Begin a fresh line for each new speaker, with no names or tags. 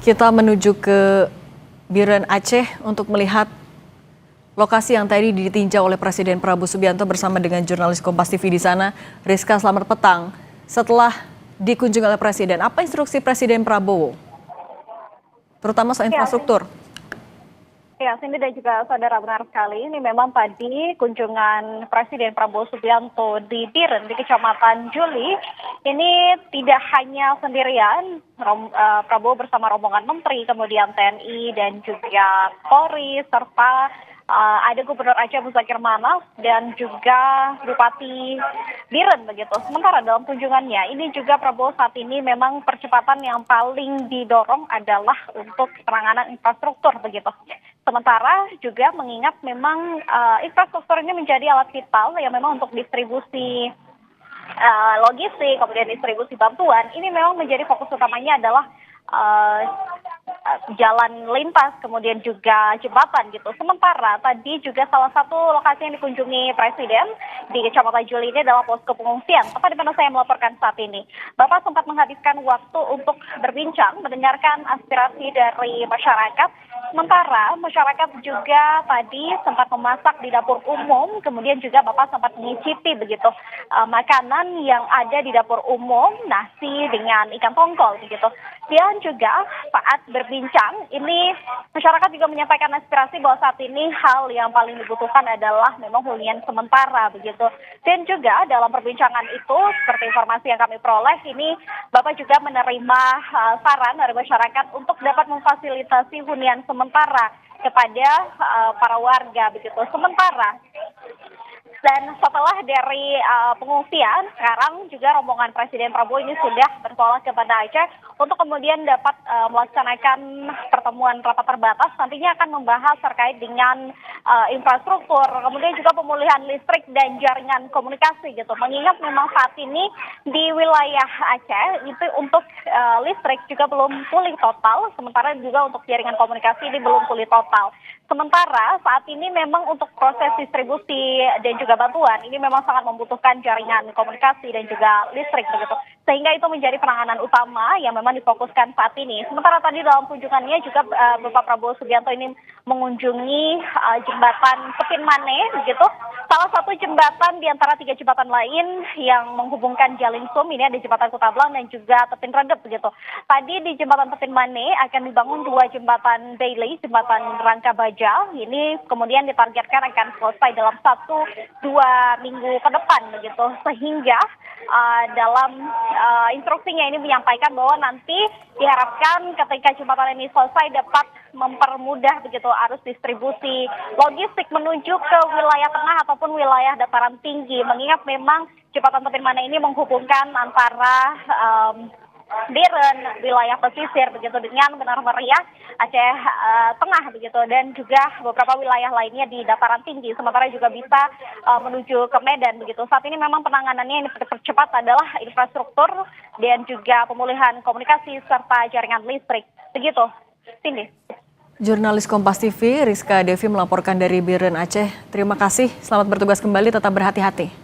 Kita menuju ke Biren Aceh untuk melihat lokasi yang tadi ditinjau oleh Presiden Prabowo Subianto bersama dengan jurnalis Kompas TV di sana. Rizka, selamat petang. Setelah dikunjungi oleh Presiden, apa instruksi Presiden Prabowo? Terutama soal infrastruktur.
Ya, Cindy dan juga saudara, benar sekali. Ini memang tadi kunjungan Presiden Prabowo Subianto di Biren, di Kecamatan Juli. Ini tidak hanya sendirian, Prabowo bersama rombongan menteri, kemudian TNI dan juga Polri, serta ada Gubernur Aceh Muzakir Manaf dan juga Bupati Biren begitu. Sementara dalam kunjungannya ini juga Prabowo saat ini memang percepatan yang paling didorong adalah untuk penanganan infrastruktur begitu. Sementara juga mengingat memang infrastruktur ini menjadi alat vital yang memang untuk distribusi logistik, kemudian distribusi bantuan, ini memang menjadi fokus utamanya adalah jalan lintas, kemudian juga jembatan gitu. Sementara tadi juga salah satu lokasi yang dikunjungi Presiden di Kecamatan Juli ini adalah posko pengungsian, tempat di mana saya melaporkan saat ini. Bapak sempat menghabiskan waktu untuk berbincang, mendengarkan aspirasi dari masyarakat. Sementara masyarakat juga tadi sempat memasak di dapur umum, kemudian juga Bapak sempat mengicipi begitu makanan yang ada di dapur umum, nasi dengan ikan tongkol begitu. Dan juga saat berbincang, ini masyarakat juga menyampaikan aspirasi bahwa saat ini hal yang paling dibutuhkan adalah memang hunian sementara begitu. Dan juga dalam perbincangan itu, seperti informasi yang kami peroleh, ini Bapak juga menerima saran dari masyarakat untuk dapat memfasilitasi hunian sementara kepada para warga begitu. Sementara dan setelah dari pengungsian, sekarang juga rombongan Presiden Prabowo ini sudah bertolak kepada Aceh untuk kemudian dapat melaksanakan pertemuan rapat terbatas. Nantinya akan membahas terkait dengan infrastruktur, kemudian juga pemulihan listrik dan jaringan komunikasi gitu. Mengingat memang saat ini di wilayah Aceh itu untuk listrik juga belum pulih total, sementara juga untuk jaringan komunikasi ini belum pulih total. Sementara saat ini memang untuk proses distribusi dan juga bantuan ini memang sangat membutuhkan jaringan komunikasi dan juga listrik begitu. Sehingga itu menjadi penanganan utama yang memang difokuskan saat ini. Sementara tadi dalam kunjungannya juga Bapak Prabowo Subianto ini mengunjungi jembatan Pepin Mane begitu. Salah satu jembatan di antara 3 jembatan lain yang menghubungkan Jalingsum, ini ada jembatan Kutablang dan juga Pepin Redep begitu. Tadi di jembatan Pepin Mane akan dibangun 2 jembatan Bailey, jembatan Rangka Baja. Ini kemudian ditargetkan akan selesai dalam 1-2 minggu ke depan begitu. Sehingga dalam instruksinya ini menyampaikan bahwa nanti diharapkan ketika jembatan ini selesai dapat mempermudah begitu arus distribusi logistik menuju ke wilayah tengah ataupun wilayah dataran tinggi. Mengingat memang jembatan Pepin Mane ini menghubungkan antara Biren, wilayah pesisir begitu dengan Benar Meriah, Aceh Tengah begitu, dan juga beberapa wilayah lainnya di dataran tinggi. Sementara juga bisa menuju ke Medan begitu. Saat ini memang penanganannya yang dipercepat adalah infrastruktur dan juga pemulihan komunikasi serta jaringan listrik. Begitu, Cindy.
Jurnalis Kompas TV Rizka Devi melaporkan dari Biren Aceh. Terima kasih, selamat bertugas kembali, tetap berhati-hati.